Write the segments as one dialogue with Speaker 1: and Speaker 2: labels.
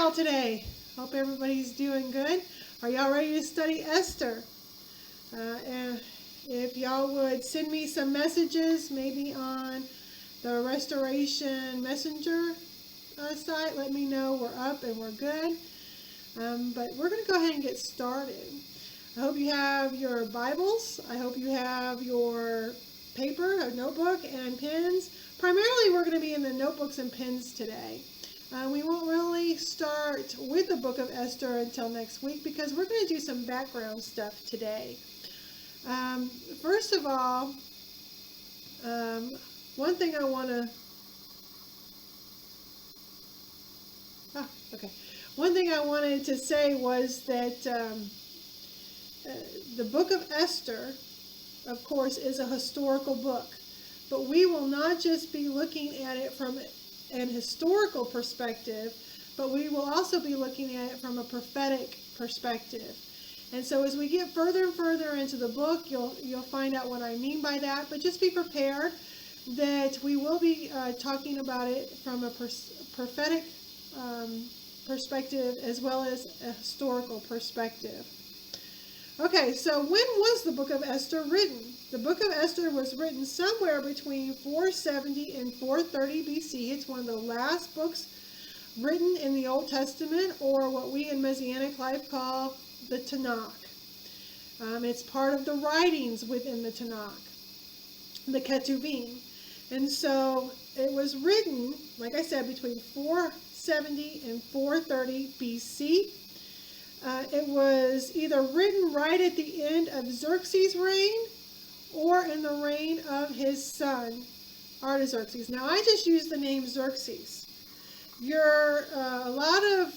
Speaker 1: y'all today? Hope everybody's doing good. Are y'all ready to study Esther? And if y'all would send me some messages, maybe on the Restoration Messenger site, let me know we're up and we're good. But we're going to go ahead and get started. I hope you have your Bibles. I hope you have your paper, a notebook, and pens. Primarily, we're going to be in the notebooks and pens today. We won't really start with the book of Esther until next week because we're going to do some background stuff today. First of all, one thing I want to... One thing I wanted to say was that the book of Esther, of course, is a historical book. But we will not just be looking at it from an historical perspective, but we will also be looking at it from a prophetic perspective. And so as we get further and further into the book, you'll find out what I mean by that. But just be prepared that we will be talking about it from a prophetic perspective as well as a historical perspective. Okay, so when was the book of Esther written? The book of Esther was written somewhere between 470 and 430 BC. It's one of the last books written in the Old Testament, or what we in Messianic life call the Tanakh. It's part of the writings within the Tanakh, the Ketuvim. And so it was written, like I said, between 470 and 430 BC. It was either written right at the end of Xerxes' reign or in the reign of his son, Artaxerxes. Now, I just use the name Xerxes. A lot of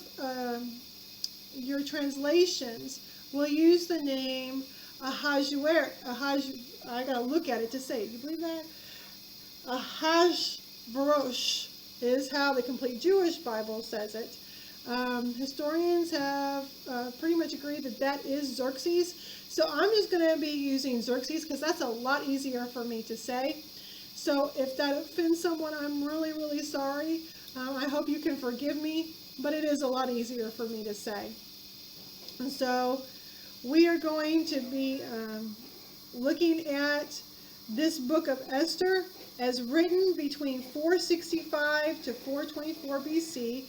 Speaker 1: your translations will use the name Ahasuerus. I got to look at it to say it. You believe that? Ahasuerus is how the complete Jewish Bible says it. Historians have pretty much agreed that that is Xerxes. So I'm just going to be using Xerxes because that's a lot easier for me to say. So if that offends someone, I'm really, really sorry. I hope you can forgive me, but it is a lot easier for me to say. And so we are going to be looking at this book of Esther as written between 465 to 424 BC.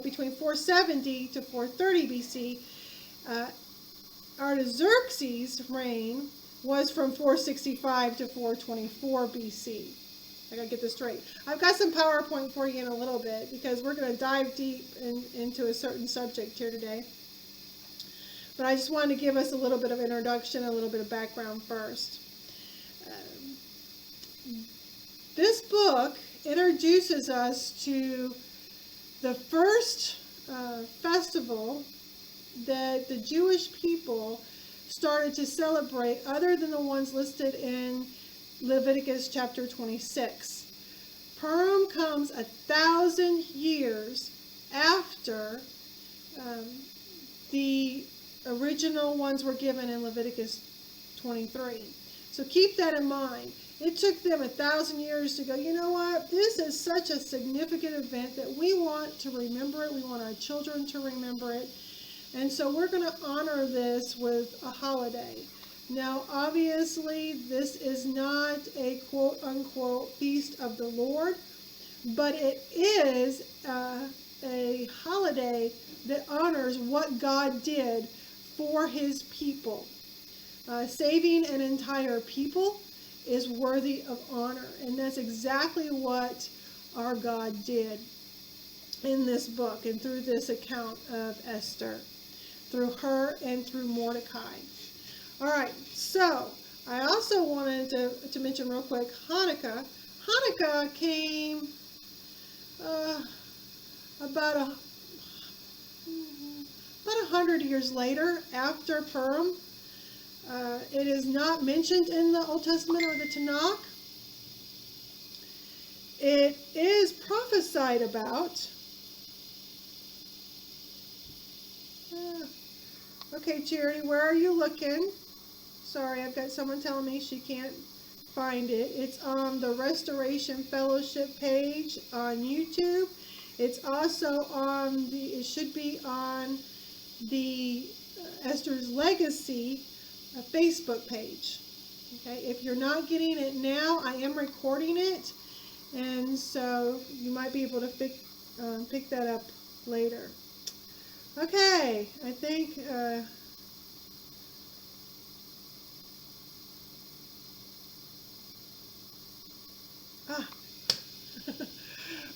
Speaker 1: Between 470 to 430 BC. Artaxerxes' reign was from 465 to 424 BC. I gotta get this straight. I've got some PowerPoint for you in a little bit because we're going to dive deep into a certain subject here today. But I just wanted to give us a little bit of introduction, a little bit of background first. This book introduces us to the first festival that the Jewish people started to celebrate other than the ones listed in Leviticus chapter 26. Purim comes 1,000 years after the original ones were given in Leviticus 23. So keep that in mind. It took them 1,000 years to go, you know what, this is such a significant event that we want to remember it. We want our children to remember it. And so we're going to honor this with a holiday. Now, obviously, this is not a quote-unquote feast of the Lord, but it is a holiday that honors what God did for his people. Saving an entire people is worthy of honor. And that's exactly what our God did in this book and through this account of Esther, through her and through Mordecai. All right, so I also wanted to mention real quick Hanukkah. Hanukkah came about 100 years later after Purim. It is not mentioned in the Old Testament or the Tanakh. It is prophesied about. Okay, Charity, where are you looking? Sorry, I've got someone telling me she can't find it. It's on the Restoration Fellowship page on YouTube. It's also on it should be on the Esther's Legacy Facebook page. Okay, if you're not getting it now, I am recording it, and so you might be able to pick that up later. Okay, I think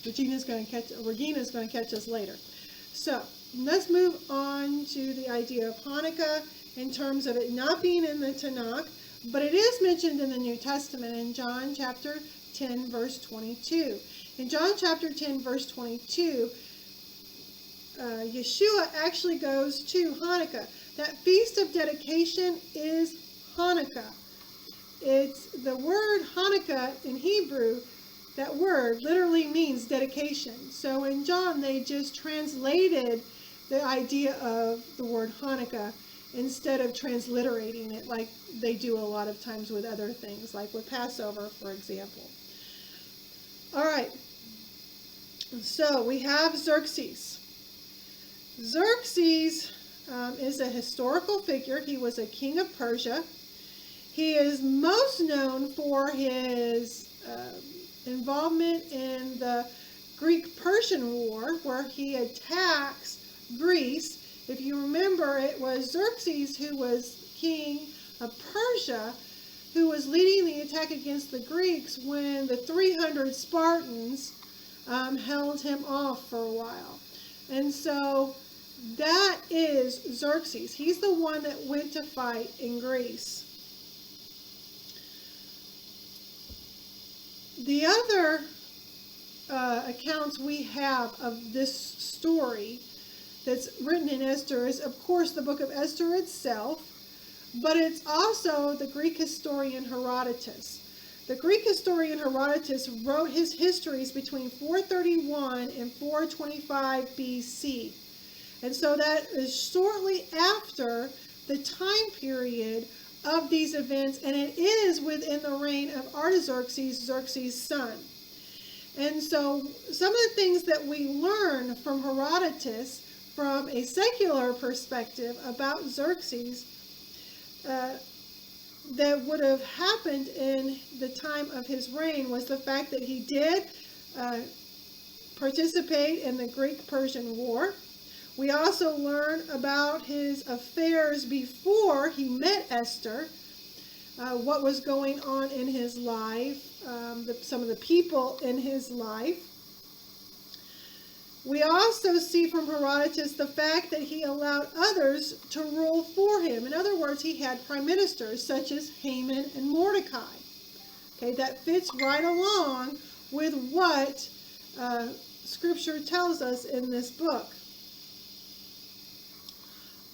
Speaker 1: Regina's going to catch us later. So let's move on to the idea of Hanukkah in terms of it not being in the Tanakh, but it is mentioned in the New Testament in John chapter 10, verse 22. In John chapter 10, verse 22, Yeshua actually goes to Hanukkah. That feast of dedication is Hanukkah. It's the word Hanukkah in Hebrew. That word literally means dedication. So in John, they just translated the idea of the word Hanukkah instead of transliterating it like they do a lot of times with other things, like with Passover, for example. All right. So we have Xerxes. Xerxes is a historical figure. He was a king of Persia. He is most known for his involvement in the Greek-Persian War, where he attacks Greece. If you remember, it was Xerxes, who was king of Persia, who was leading the attack against the Greeks when the 300 Spartans held him off for a while. And so that is Xerxes. He's the one that went to fight in Greece. The other accounts we have of this story that's written in Esther is, of course, the book of Esther itself, but it's also the Greek historian Herodotus. The Greek historian Herodotus wrote his histories between 431 and 425 BC. And so that is shortly after the time period of these events, and it is within the reign of Artaxerxes, Xerxes' son. And so some of the things that we learn from Herodotus from a secular perspective about Xerxes that would have happened in the time of his reign was the fact that he did participate in the Greek-Persian War. We also learn about his affairs before he met Esther, what was going on in his life, some of the people in his life. We also see from Herodotus the fact that he allowed others to rule for him. In other words, he had prime ministers such as Haman and Mordecai. Okay, that fits right along with what Scripture tells us in this book.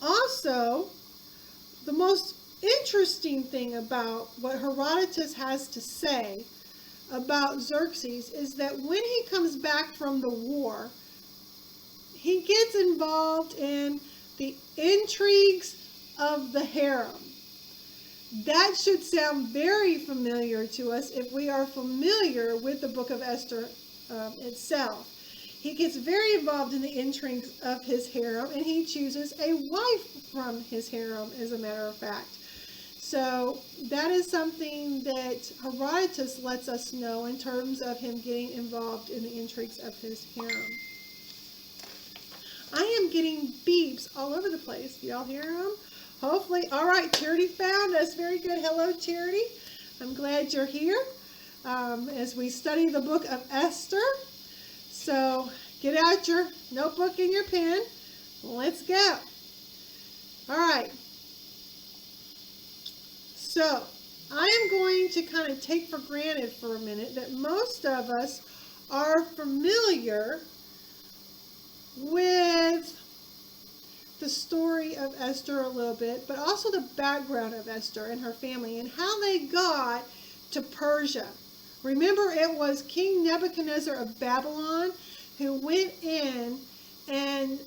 Speaker 1: Also, the most interesting thing about what Herodotus has to say about Xerxes is that when he comes back from the war, he gets involved in the intrigues of the harem. That should sound very familiar to us if we are familiar with the book of Esther itself. He gets very involved in the intrigues of his harem, and he chooses a wife from his harem, as a matter of fact. So that is something that Herodotus lets us know in terms of him getting involved in the intrigues of his harem. I am getting beeps all over the place. Do y'all hear them? Hopefully. All right, Charity found us. Very good. Hello, Charity. I'm glad you're here as we study the book of Esther. So get out your notebook and your pen. Let's go. All right. So I am going to kind of take for granted for a minute that most of us are familiar with the story of Esther a little bit, but also the background of Esther and her family and how they got to Persia. Remember, it was King Nebuchadnezzar of Babylon who went in and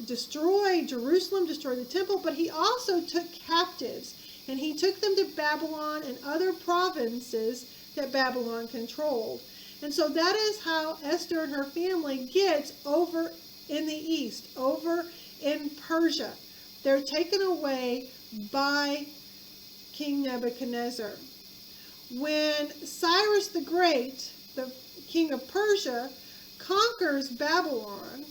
Speaker 1: destroyed Jerusalem, destroyed the temple, but he also took captives. and he took them to Babylon and other provinces that Babylon controlled. And so that is how Esther and her family gets over in the east, over in Persia. They're taken away by King Nebuchadnezzar. When Cyrus the Great, the king of Persia, conquers Babylon,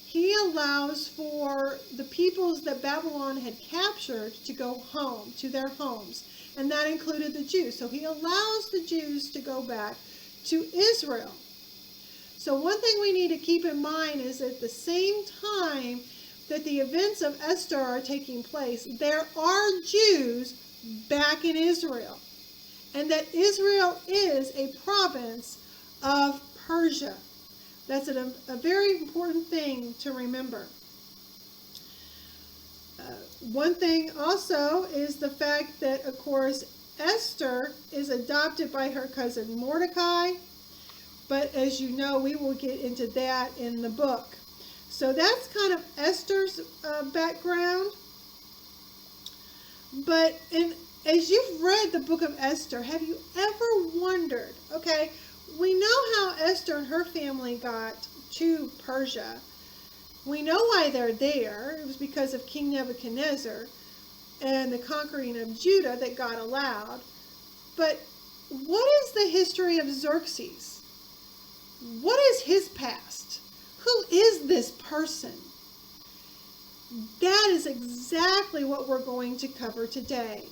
Speaker 1: he allows for the peoples that Babylon had captured to go home, to their homes. And that included the Jews. So he allows the Jews to go back to Israel. So one thing we need to keep in mind is at the same time that the events of Esther are taking place, there are Jews back in Israel. And that Israel is a province of Persia. That's a very important thing to remember. One thing also is the fact that, of course, Esther is adopted by her cousin Mordecai. But as you know, we will get into that in the book. So that's kind of Esther's background. But as you've read the book of Esther, have you ever wondered, okay, we know how Esther and her family got to Persia. We know why they're there. It was because of King Nebuchadnezzar and the conquering of Judah that God allowed. But what is the history of Xerxes? What is his past? Who is this person? That is exactly what we're going to cover today.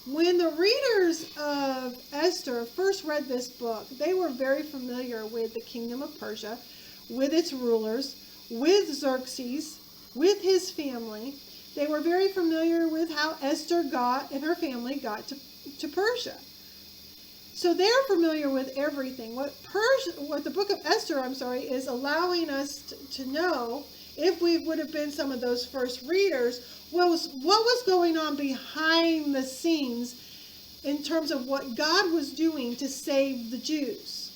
Speaker 1: When the readers of Esther first read this book, they were very familiar with the kingdom of Persia, with its rulers, with Xerxes, with his family. They were very familiar with how Esther and her family got to Persia. So they're familiar with everything. What the book of Esther, is allowing us to know, if we would have been some of those first readers, was what was going on behind the scenes in terms of what God was doing to save the Jews.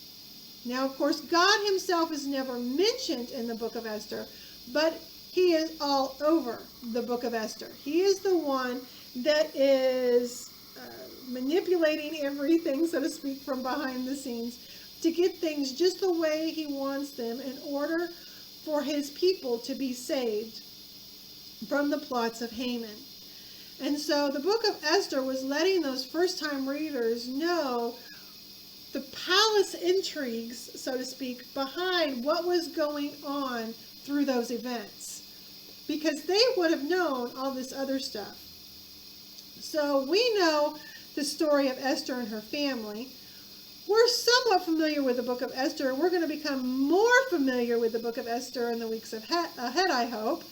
Speaker 1: Now, of course, God himself is never mentioned in the book of Esther, but he is all over the book of Esther. He is the one that is manipulating everything, so to speak, from behind the scenes to get things just the way he wants them in order for his people to be saved from the plots of Haman. And so the book of Esther was letting those first-time readers know the palace intrigues, so to speak, behind what was going on through those events, because they would have known all this other stuff. So we know the story of Esther and her family. We're somewhat familiar with the book of Esther. We're going to become more familiar with the book of Esther in the weeks ahead, I hope.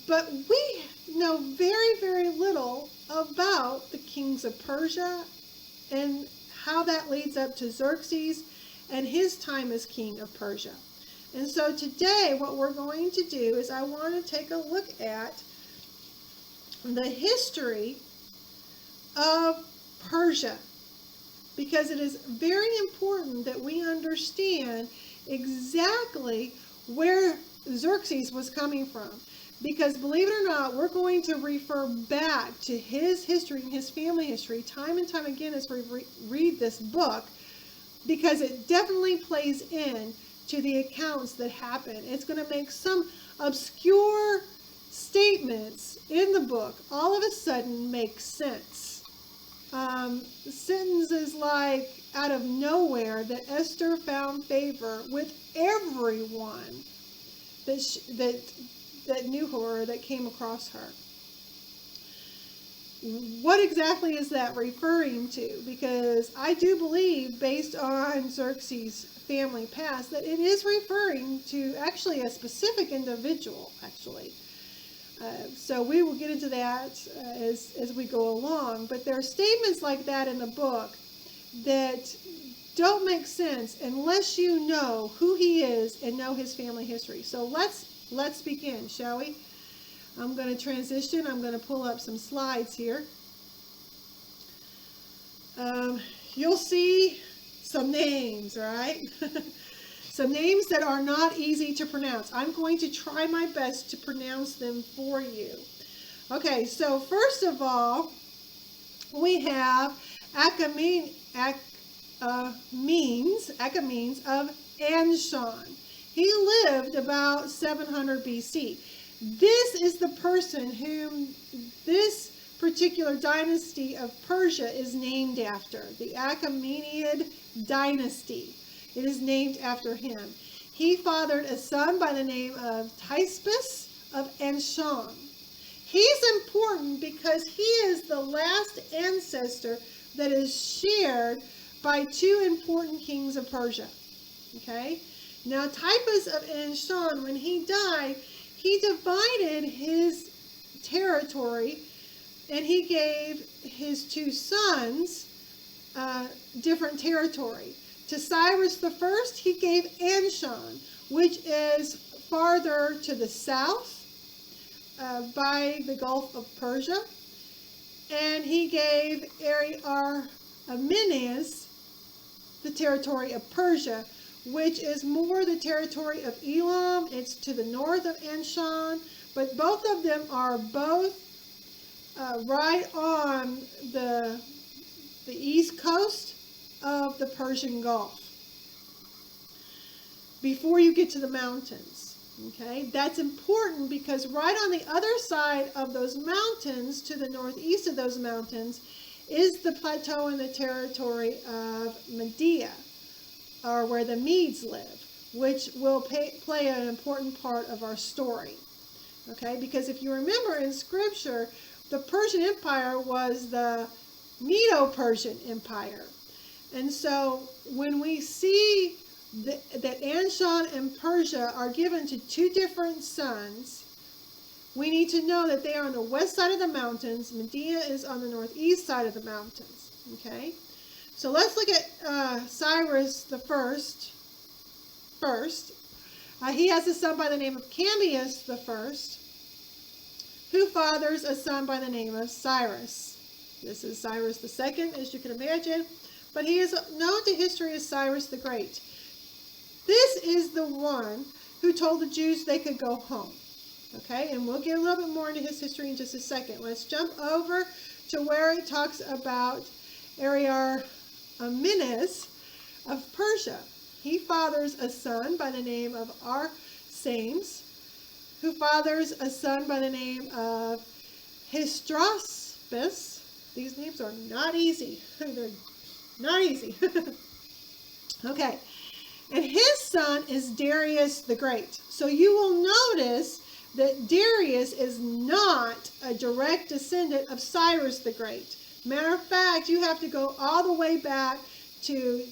Speaker 1: But we know very, very little about the kings of Persia and how that leads up to Xerxes and his time as king of Persia. And so today what we're going to do is I want to take a look at the history of Persia, because it is very important that we understand exactly where Xerxes was coming from. Because believe it or not, we're going to refer back to his history and his family history time and time again as we read this book, because it definitely plays in to the accounts that happen. It's going to make some obscure statements in the book all of a sudden make sense. Sentences like, out of nowhere, that Esther found favor with everyone that knew her or that came across her. What exactly is that referring to? Because I do believe, based on Xerxes' family past, that it is referring to actually a specific individual, actually. So we will get into that as we go along. But there are statements like that in the book that don't make sense unless you know who he is and know his family history. So let's begin, shall we? I'm going to transition. I'm going to pull up some slides here. You'll see some names, right? Some names that are not easy to pronounce. I'm going to try my best to pronounce them for you. Okay, so first of all, we have Achaemenes of Anshan. He lived about 700 BC. This is the person whom this particular dynasty of Persia is named after, the Achaemenid dynasty. It is named after him. He fathered a son by the name of Cyrus of Anshan. He's important because he is the last ancestor that is shared by two important kings of Persia. Okay? Now, Cyrus of Anshan, when he died, he divided his territory and he gave his two sons different territory. To Cyrus the First, he gave Anshan, which is farther to the south by the Gulf of Persia. And he gave Ariarmenes the territory of Persia, which is more the territory of Elam. It's to the north of Anshan, but both of them are both right on the east coast of the Persian Gulf before you get to the mountains. Okay, that's important because right on the other side of those mountains, to the northeast of those mountains, is the plateau and the territory of Medea, or where the Medes live, which will play an important part of our story. Okay, because if you remember in Scripture, the Persian Empire was the Medo-Persian Empire. And so when we see that Anshan and Persia are given to two different sons, we need to know that they are on the west side of the mountains. Medea is on the northeast side of the mountains. Okay, so let's look at Cyrus the First. He has a son by the name of Cambius the First, who fathers a son by the name of Cyrus. This is Cyrus the Second, as you can imagine, but he is known to history as Cyrus the Great. This is the one who told the Jews they could go home. Okay, and we'll get a little bit more into his history in just a second. Let's jump over to where it talks about Ariarmenes of Persia. He fathers a son by the name of Arsames, who fathers a son by the name of Xerxes. These names are not easy. They're not easy. Okay. And his son is Darius the Great. So you will notice that Darius is not a direct descendant of Cyrus the Great. Matter of fact, you have to go all the way back to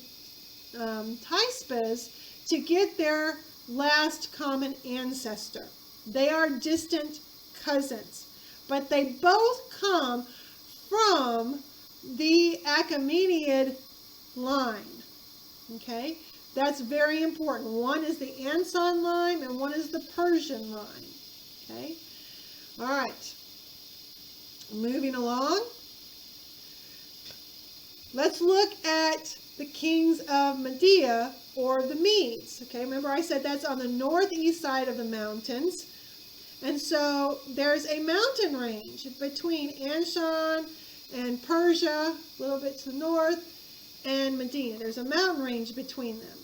Speaker 1: Cyrus to get their last common ancestor. They are distant cousins, but they both come from the Achaemenid line. Okay, that's very important. One is the Anshan line and one is the Persian line. Okay, all right, moving along. Let's look at the kings of Medea, or the Medes. Okay, remember I said that's on the northeast side of the mountains. And so there's a mountain range between Anshan and Persia, a little bit to the north, and Medea. There's a mountain range between them.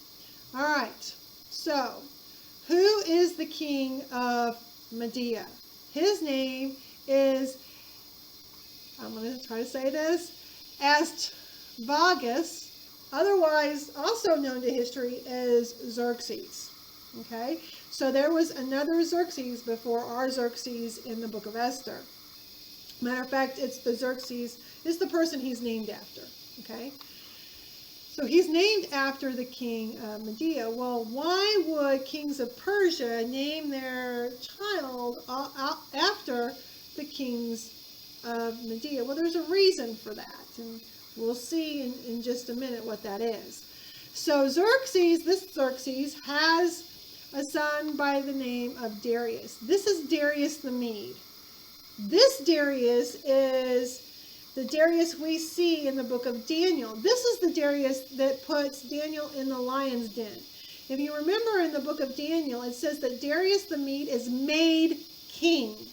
Speaker 1: All right, so who is the king of Medea? His name is, I'm going to try to say this, Astyages, otherwise also known to history as Xerxes. Okay, so there was another Xerxes before our Xerxes in the book of Esther. Matter of fact, it's the Xerxes, it's the person he's named after. Okay, so he's named after the king of Medea. Well, why would kings of Persia name their child after the kings of Medea? Well, there's a reason for that, and we'll see in just a minute what that is. So Xerxes, this Xerxes, has a son by the name of Darius. This is Darius the Mede. This Darius is the Darius we see in the book of Daniel. This is the Darius that puts Daniel in the lion's den. If you remember in the book of Daniel, it says that Darius the Mede is made king.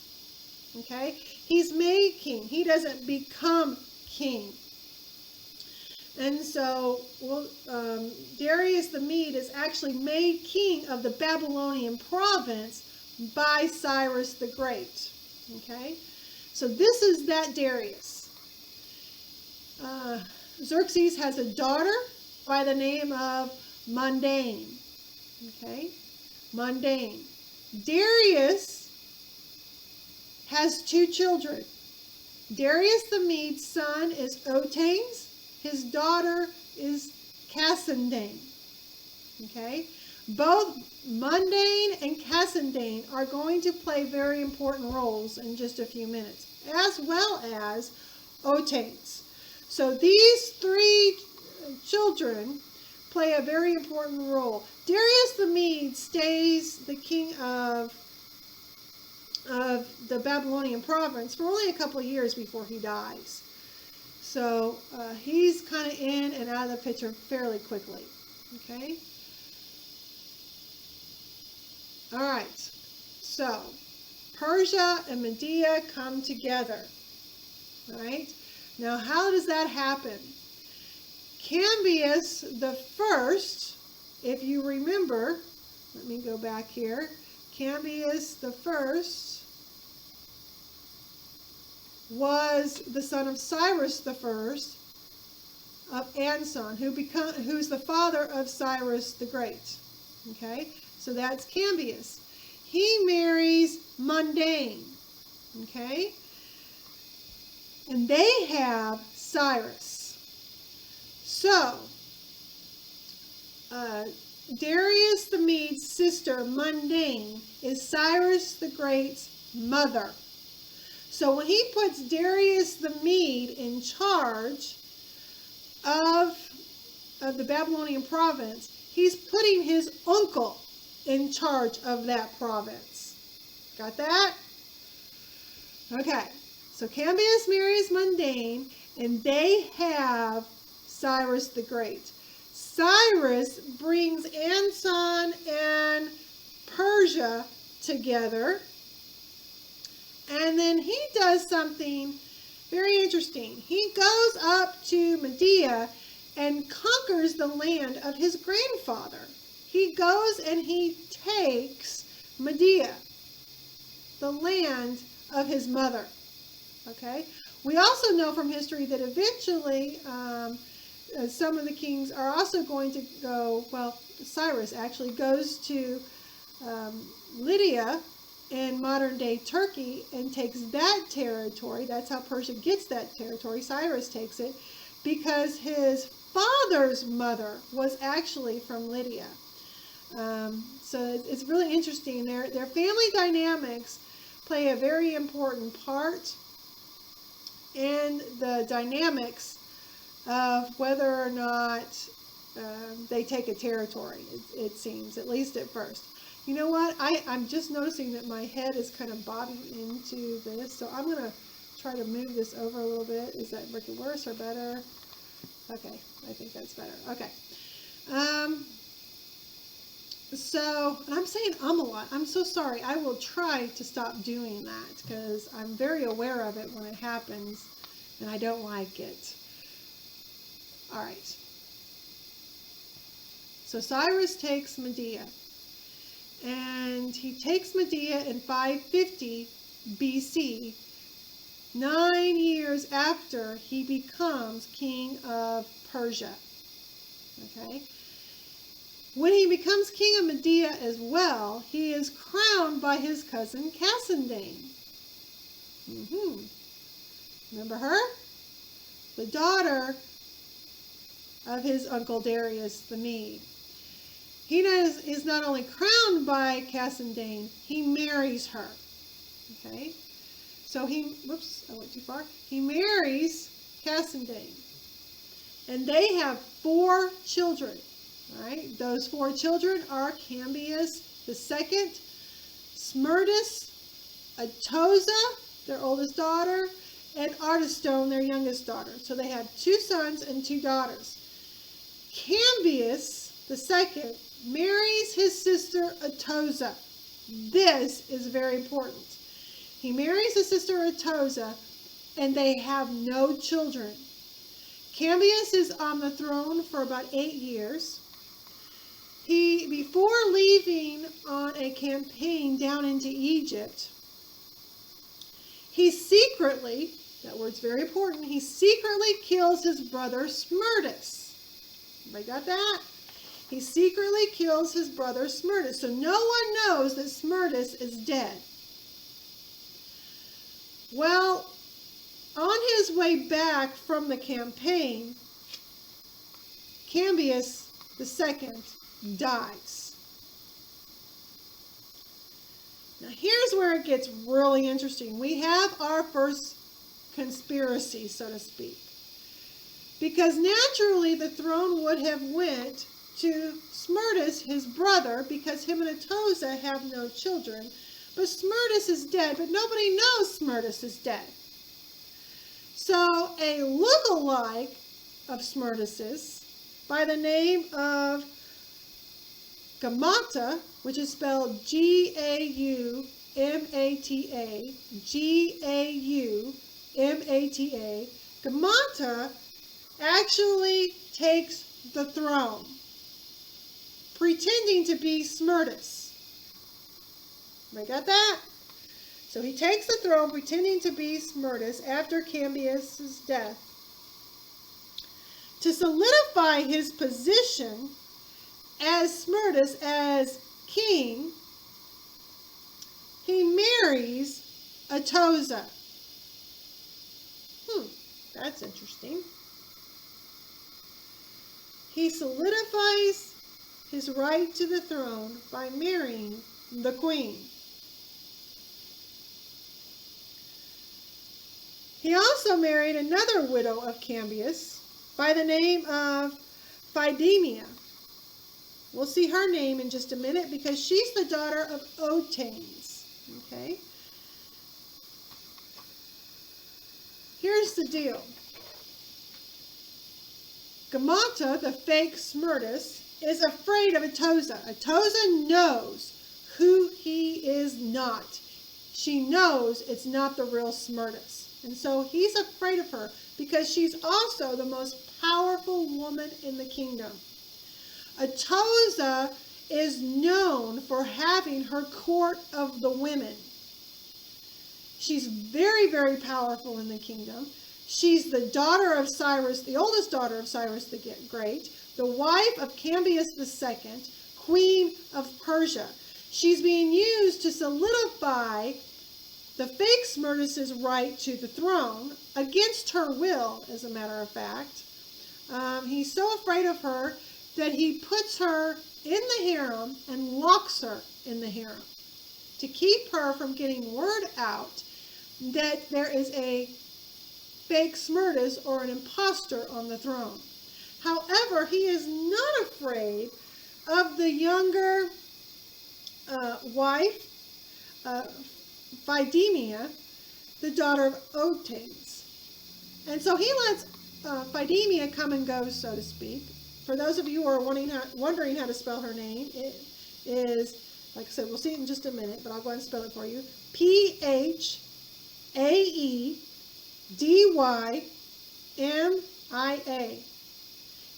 Speaker 1: Okay? He's made king. He doesn't become king. And so Darius the Mede is actually made king of the Babylonian province by Cyrus the Great. Okay, so this is that Darius. Xerxes has a daughter by the name of Mundane. Okay, Mundane. Darius has 2 children. Darius the Mede's son is Otanes. His daughter is Cassandane. Okay? Both Mundane and Cassandane are going to play very important roles in just a few minutes, as well as Otanes. So these 3 children play a very important role. Darius the Mede stays the king of the Babylonian province for only a couple of years before he dies. So he's kind of in and out of the picture fairly quickly. Okay? All right. So Persia and Medea come together. All right? Now, how does that happen? Cambyses the first, if you remember, let me go back here. Cambyses the first was the son of Cyrus the first of Anson, who's the father of Cyrus the Great. Okay, so that's Cambyses. He marries Mundane. Okay, and they have Cyrus. So Darius the Mede's sister Mundane is Cyrus the Great's mother. So when he puts Darius the Mede in charge of the Babylonian province, he's putting his uncle in charge of that province. Got that? Okay. So Cambyses marries Mundane, and they have Cyrus the Great. Cyrus brings Anson and Persia together. And then he does something very interesting. He goes up to Medea and conquers the land of his grandfather. He goes and he takes Medea, the land of his mother. Okay? We also know from history that eventually some of the kings are also going to go, well, Cyrus actually goes to Lydia in modern-day Turkey and takes that territory. That's how Persia gets that territory. Cyrus takes it because his father's mother was actually from Lydia. So it's really interesting. Their family dynamics play a very important part in the dynamics of whether or not they take a territory, it seems, at least at first. You know what? I'm just noticing that my head is kind of bobbing into this, so I'm going to try to move this over a little bit. Is that making worse or better? Okay, I think that's better. Okay. So, and I'm saying a lot. I'm so sorry. I will try to stop doing that because I'm very aware of it when it happens, and I don't like it. All right. So Cyrus takes Medea. And he takes Medea in 550 BC, 9 years after he becomes king of Persia. Okay? When he becomes king of Medea as well, he is crowned by his cousin Cassandane. Remember her? The daughter of his uncle Darius the Mede. He is not only crowned by Cassandane, he marries her. Okay? So whoops, I went too far. He marries Cassandane. And they have 4 children. Right? Those 4 children are Cambyses the second, Smerdis, Atosa, their oldest daughter, and Artistone, their youngest daughter. So they have 2 sons and 2 daughters. Cambyses the second marries his sister Atosa. This is very important. He marries his sister Atosa, and they have no children. Cambyses is on the throne for about 8 years. Before leaving on a campaign down into Egypt, he secretly, that word's very important, he secretly kills his brother Smerdis. Everybody got that? He secretly kills his brother Smerdis. So no one knows that Smerdis is dead. Well, on his way back from the campaign, Cambyses II dies. Now here's where it gets really interesting. We have our first conspiracy, so to speak. Because naturally the throne would have went to Smerdis, his brother, because him and Atoza have no children. But Smerdis is dead, but nobody knows Smerdis is dead. So a look-alike of Smerdis's by the name of Gamata, which is spelled G-A-U-M-A-T-A, G-A-U-M-A-T-A, Gamata actually takes the throne, pretending to be Smerdis. I got that? So he takes the throne, pretending to be Smerdis after Cambyses' death. To solidify his position as Smerdis, as king, he marries Atoza. That's interesting. He solidifies his right to the throne by marrying the queen. He also married another widow of Cambyses by the name of Phidemia. We'll see her name in just a minute because she's the daughter of Otanes. Okay? Here's the deal. Gamata, the fake Smerdis, is afraid of Atoza. Atoza knows who he is not. She knows it's not the real Smerdis. And so he's afraid of her because she's also the most powerful woman in the kingdom. Atoza is known for having her court of the women. She's very, very powerful in the kingdom. She's the daughter of Cyrus, the oldest daughter of Cyrus the Great, the wife of Cambyses II, queen of Persia. She's being used to solidify the fake Smerdis' right to the throne against her will, as a matter of fact. He's so afraid of her that he puts her in the harem and locks her in the harem to keep her from getting word out that there is a fake Smerdis or an imposter on the throne. However, he is not afraid of the younger wife, Phidemia, the daughter of Otanes. And so he lets Phidemia come and go, so to speak. For those of you who are wondering how to spell her name, it is, like I said, we'll see it in just a minute, but I'll go ahead and spell it for you. P-H-A-E-D-Y-M-I-A.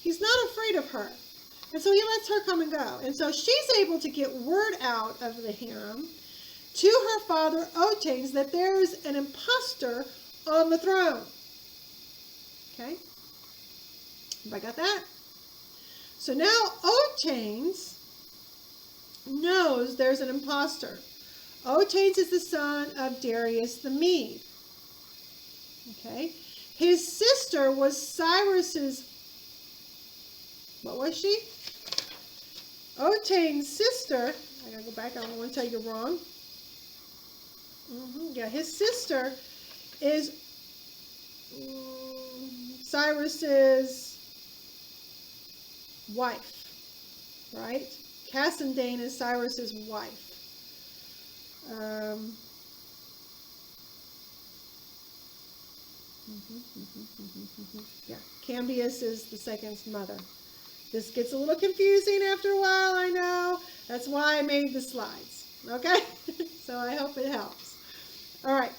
Speaker 1: He's not afraid of her. And so he lets her come and go. And so she's able to get word out of the harem to her father Otanes that there's an imposter on the throne. Okay? Everybody got that? So now Otanes knows there's an imposter. Otanes is the son of Darius the Mede. Okay? His sister was Cyrus's, what was she? Otanes' sister, I gotta go back, I don't want to tell you wrong. Yeah, his sister is Cyrus's wife, right? Cassandane is Cyrus's wife. Yeah, Cambyses is the second's mother. This gets a little confusing after a while, I know. That's why I made the slides, okay? So I hope it helps. All right.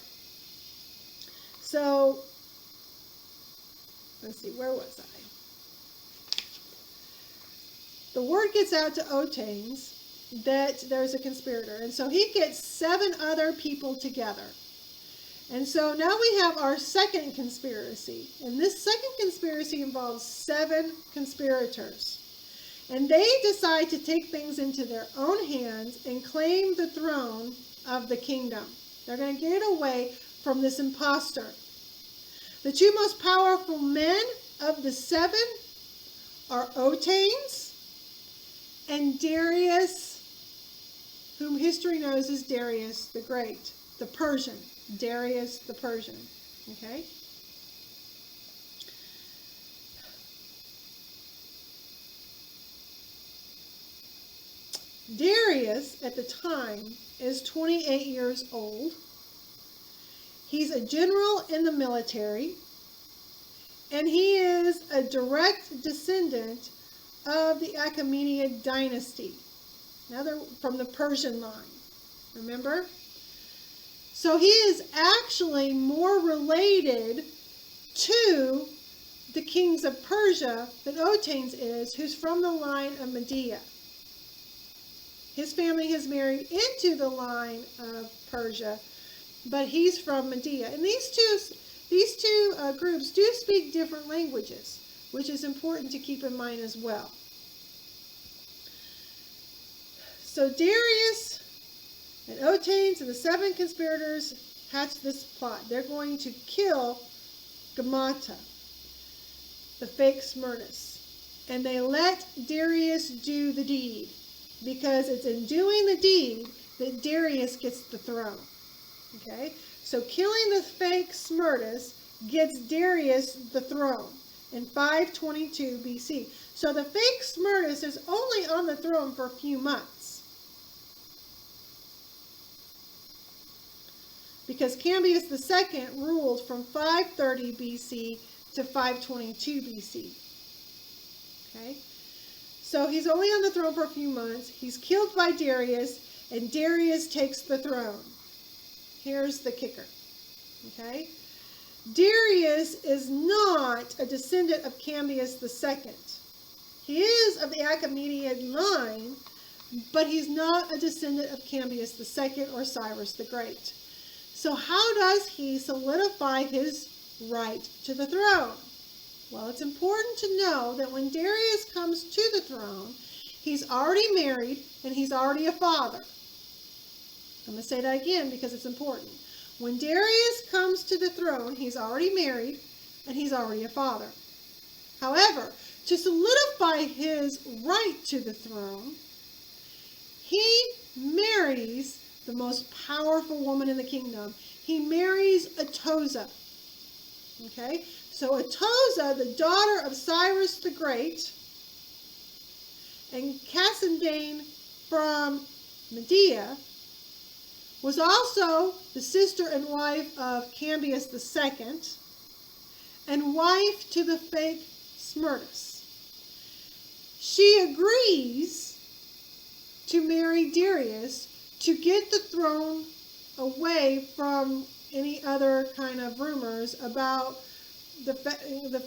Speaker 1: So let's see, where was I? The word gets out to Otanes that there's a conspirator. And so he gets 7 other people together. And so now we have our second conspiracy. And this second conspiracy involves 7 conspirators. And they decide to take things into their own hands and claim the throne of the kingdom. They're going to get away from this imposter. The 2 most powerful men of the 7 are Otanes and Darius, whom history knows as Darius the Great, the Persian. Darius the Persian. Okay? Darius, at the time, is 28 years old. He's a general in the military, and he is a direct descendant of the Achaemenid dynasty. Now they're from the Persian line. Remember? So he is actually more related to the kings of Persia than Otanes is, who's from the line of Medea. His family has married into the line of Persia, but he's from Medea. And these two groups do speak different languages, which is important to keep in mind as well. So Darius and Otanes and the 7 conspirators hatch this plot. They're going to kill Gamata, the fake Smyrnus. And they let Darius do the deed, because it's in doing the deed that Darius gets the throne. Okay? So killing the fake Smyrnus gets Darius the throne in 522 BC. So the fake Smyrnus is only on the throne for a few months, because Cambyses II ruled from 530 BC to 522 BC. Okay? So he's only on the throne for a few months. He's killed by Darius, and Darius takes the throne. Here's the kicker. Okay? Darius is not a descendant of Cambyses II. He is of the Achaemenid line, but he's not a descendant of Cambyses II or Cyrus the Great. So how does he solidify his right to the throne? Well, it's important to know that when Darius comes to the throne, he's already married and he's already a father. I'm going to say that again because it's important. When Darius comes to the throne, he's already married and he's already a father. However, to solidify his right to the throne, he marries the most powerful woman in the kingdom. He marries Atoza. Okay? So Atoza, the daughter of Cyrus the Great, and Cassandane from Medea, was also the sister and wife of Cambyses II, and wife to the fake Smyrnus. She agrees to marry Darius to get the throne away from any other kind of rumors about the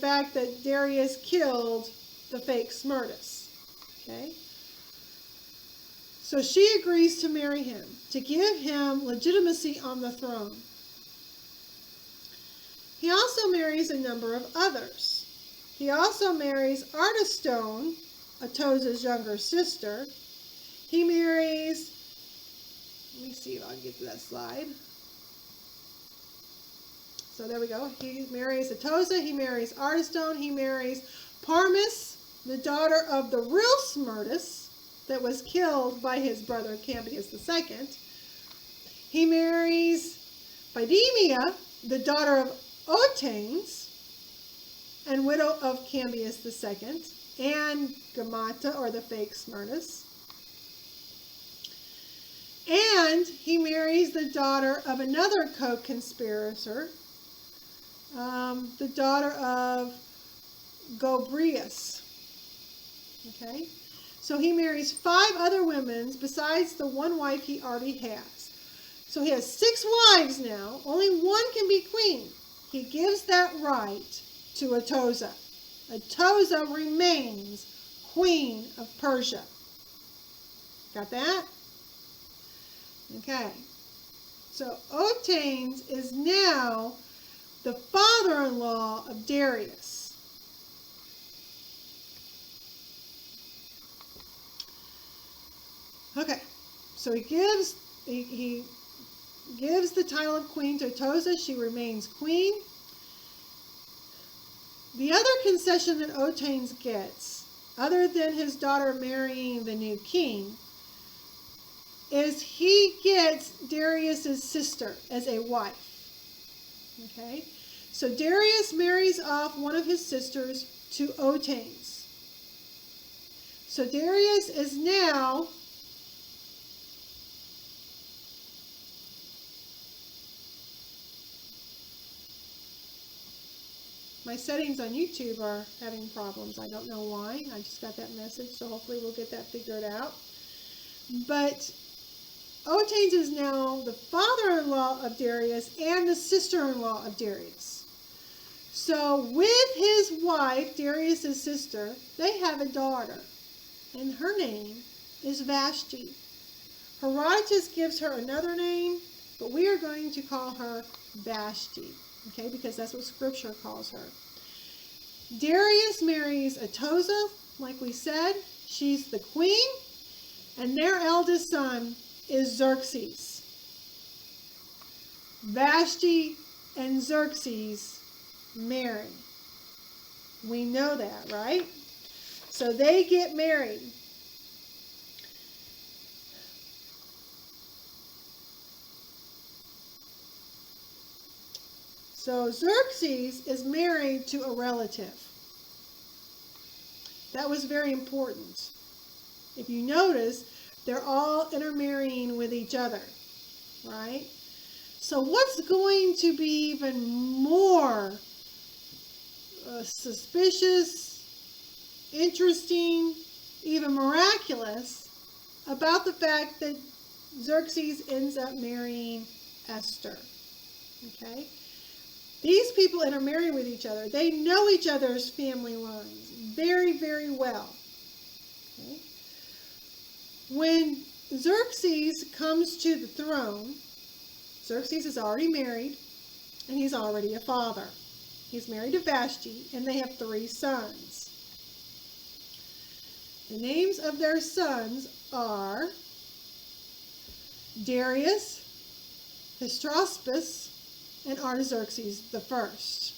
Speaker 1: fact that Darius killed the fake Smyrnus. Okay? So she agrees to marry him, to give him legitimacy on the throne. He also marries a number of others. He also marries Artistone, Atoza's younger sister. He marries, let me see if I can get to that slide. So there we go. He marries Atoza, he marries Artistone, he marries Parmis, the daughter of the real Smyrnus that was killed by his brother Cambyses II. He marries Phidemia, the daughter of Otanes and widow of Cambyses II, and Gamata, or the fake Smyrnus. And he marries the daughter of another co-conspirator, the daughter of Gobryas. Okay? So he marries 5 other women besides the one wife he already has. So he has 6 wives now. Only one can be queen. He gives that right to Atoza. Atoza remains queen of Persia. Got that? Okay. So Otanes is now the father-in-law of Darius. Okay. So he gives the title of queen to Atoza. She remains queen. The other concession that Otanes gets, other than his daughter marrying the new king, is he gets Darius's sister as a wife. Okay? So Darius marries off one of his sisters to Otanes. So Darius is now my settings on YouTube are having problems. I don't know why. I just got that message, so hopefully we'll get that figured out. But Otanes is now the father-in-law of Darius and the sister-in-law of Darius. So with his wife, Darius' sister, they have a daughter, and her name is Vashti. Herodotus gives her another name, but we are going to call her Vashti, okay, because that's what Scripture calls her. Darius marries Atoza, like we said. She's the queen, and their eldest son is Xerxes. Vashti and Xerxes marry. We know that, right? So they get married. So Xerxes is married to a relative. That was very important. If you notice, they're all intermarrying with each other, right? So what's going to be even more suspicious, interesting, even miraculous about the fact that Xerxes ends up marrying Esther, okay? These people intermarry with each other. They know each other's family lines very, very well. Okay? When Xerxes comes to the throne, Xerxes is already married, and he's already a father. He's married to Vashti, and they have 3 sons. The names of their sons are Darius, Hystaspes, and Artaxerxes the first.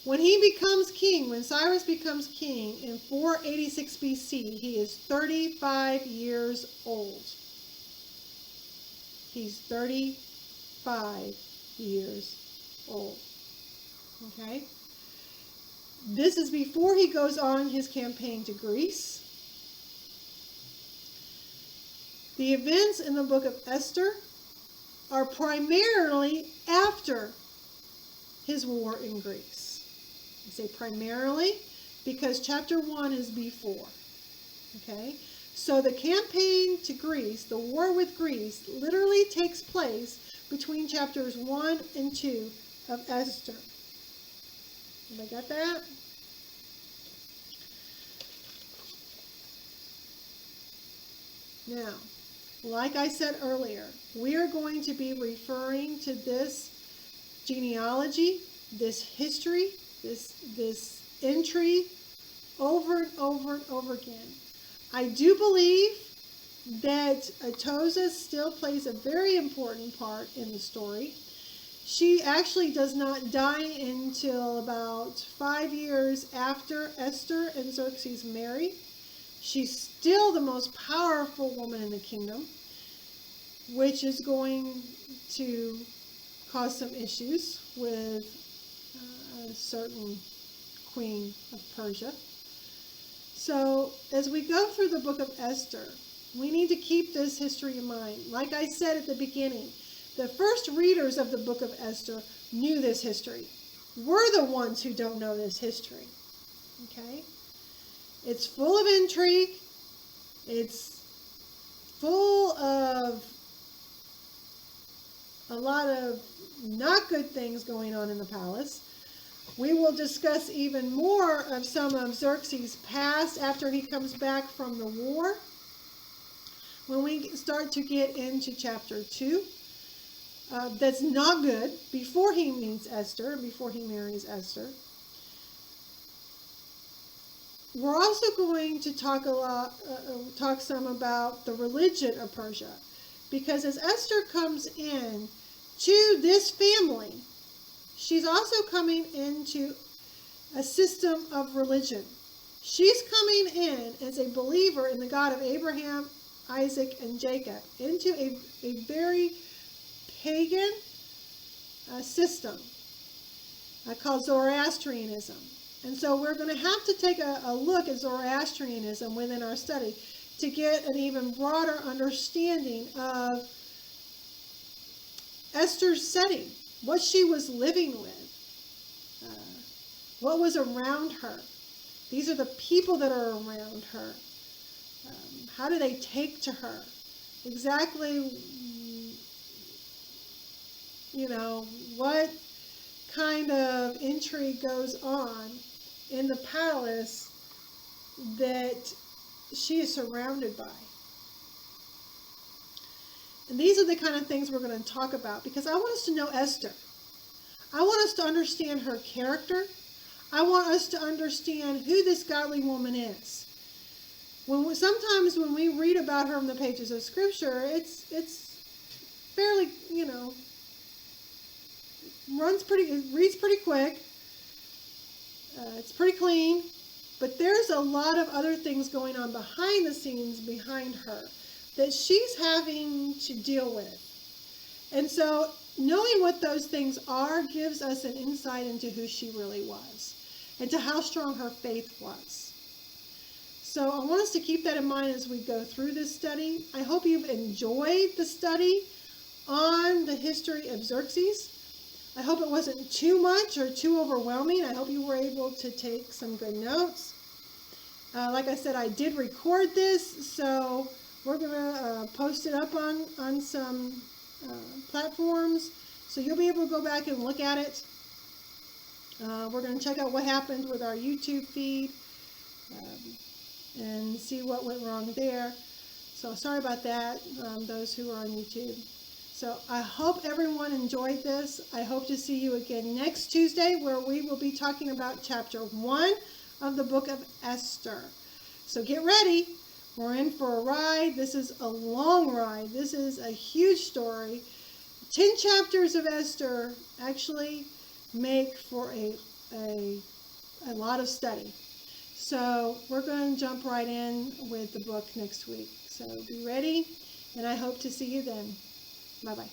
Speaker 1: When he becomes king, when Cyrus becomes king in 486 BC, he is 35 years old. He's 35 years old. Okay? This is before he goes on his campaign to Greece. The events in the book of Esther are primarily after his war in Greece. I say primarily because chapter 1 is before. Okay? So the campaign to Greece, the war with Greece, literally takes place between chapters 1 and 2 of Esther. Everybody got that? Now, like I said earlier, we are going to be referring to this genealogy, this history, this intrigue over and over and over again. I do believe that Atoza still plays a very important part in the story. She actually does not die until about 5 years after Esther and Xerxes marry. She's still the most powerful woman in the kingdom, which is going to cause some issues with a certain queen of Persia. So as we go through the book of Esther, we need to keep this history in mind. Like I said at the beginning, the first readers of the book of Esther knew this history. We're the ones who don't know this history. Okay? It's full of intrigue. It's full of a lot of not good things going on in the palace. We will discuss even more of some of Xerxes' past after he comes back from the war. When we start to get into chapter 2, that's not good, before he meets Esther, before he marries Esther. We're also going to talk some about the religion of Persia, because as Esther comes in to this family, she's also coming into a system of religion. She's coming in as a believer in the God of Abraham, Isaac, and Jacob, into a very pagan system called Zoroastrianism. And so we're going to have to take a look at Zoroastrianism within our study to get an even broader understanding of Esther's setting, what she was living with, what was around her. These are the people that are around her. How do they take to her? Exactly, what kind of intrigue goes on in the palace that she is surrounded by. And these are the kind of things we're going to talk about, because I want us to know Esther. I want us to understand her character. I want us to understand who this godly woman is. Sometimes when we read about her in the pages of Scripture, it's fairly, it reads pretty quick. It's pretty clean, but there's a lot of other things going on behind the scenes behind her that she's having to deal with. And so knowing what those things are gives us an insight into who she really was and to how strong her faith was. So I want us to keep that in mind as we go through this study. I hope you've enjoyed the study on the history of Xerxes. I hope it wasn't too much or too overwhelming. I hope you were able to take some good notes. Like I said, I did record this, so we're going to post it up on some platforms, so you'll be able to go back and look at it. We're going to check out what happened with our YouTube feed and see what went wrong there. So sorry about that, those who are on YouTube. So I hope everyone enjoyed this. I hope to see you again next Tuesday, where we will be talking about chapter 1 of the book of Esther. So get ready. We're in for a ride. This is a long ride. This is a huge story. 10 chapters of Esther actually make for a lot of study. So we're going to jump right in with the book next week. So be ready, and I hope to see you then. Bye-bye.